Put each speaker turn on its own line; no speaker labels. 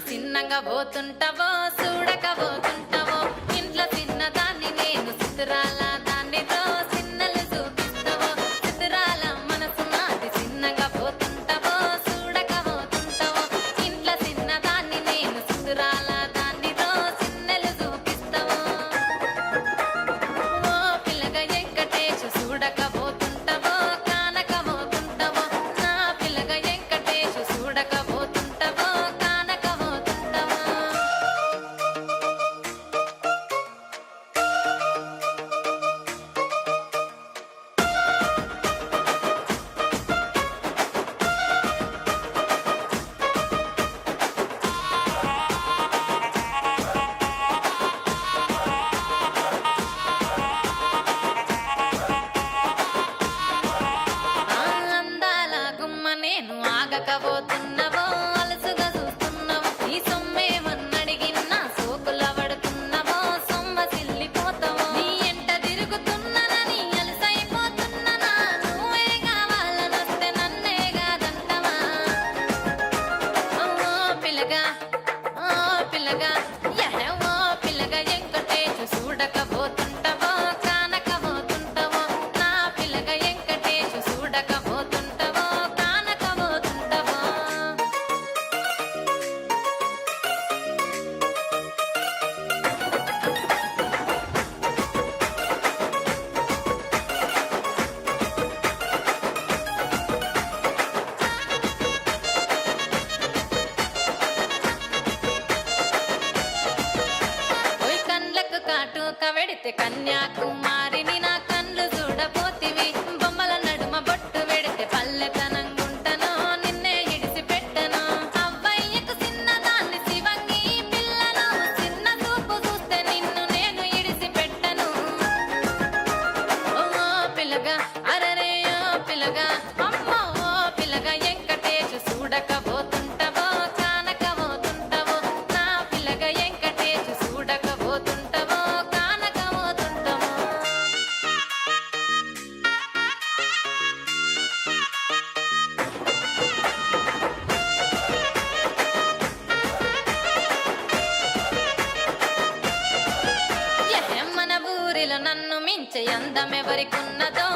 చిన్నంగా పోతుంటావో చూడక పోతుంటావో ఇంట్లో చిన్నదాన్ని నేను చిత్రాల దాన్నితో చిన్నలు చూపిస్తావో చిత్రాల మనసు నాది చిన్నగా పోతుంటావో చూడక పోతుంటావో ఇంట్లో చిన్నదాన్ని నేను చిత్రాల దాన్నితో చిన్నలు చూపిస్తావో ఓ పిల్లగా వెంకటేశు చూడక పోతుంటావో కానక పోతుంటావో నా పిల్లగా వెంకటేశు చూడక పోతుంటావో కానక పోతుంటావో అందాల గుమ్మ నేను ఆగకపోతున్నావో అలసుగా చూస్తున్నావో ఈ సొమ్మేమన్నడిగిన్నా సోకుల పడుతున్నావో సొమ్మ సిల్లిపోతావో నీ ఎంట తిరుగుతున్నానని అలసైపోతున్నానా నువ్వే కావాలనొస్తే నన్నే కాదంటవా ఓ పిల్లగా ఓ పిల్లగా యహ ఓ పిల్లగా వెంకటేశు చూడకపోతుంటావో కానకపోతుంటావో నా పిల్లగా వెంకటేశు చూడకపోతుంటావో కానకపోతుంటావో ఓయ్ కండ్లకు కాటుక వెడితే కన్యాకుమారిని నా కండ్లు చూడపోతివి బొమ్మల నడుమ బొట్టు వెడితే పల్లెతనంగుంటను నిన్నే ఇడిసి పెట్టను అవ్వయ్యకు చిన్నదాన్ని శివంగి పిల్లను చిన్న చూపు చూస్తే నిన్ను నేను ఇడిసి పెట్టను ఓ పిల్లగా అరరే ఓ పిల్లగా అమ్మో ఓ పిల్లగా వెంకటేశు చూడకపోతుంటావో కానకపోతుంటావో నా పిల్లగా వెంకటేశు చూడకపోతుంటావో కానకపోతుంటావో మన ఊరిలో నన్ను మించే అందం ఎవరికున్నదో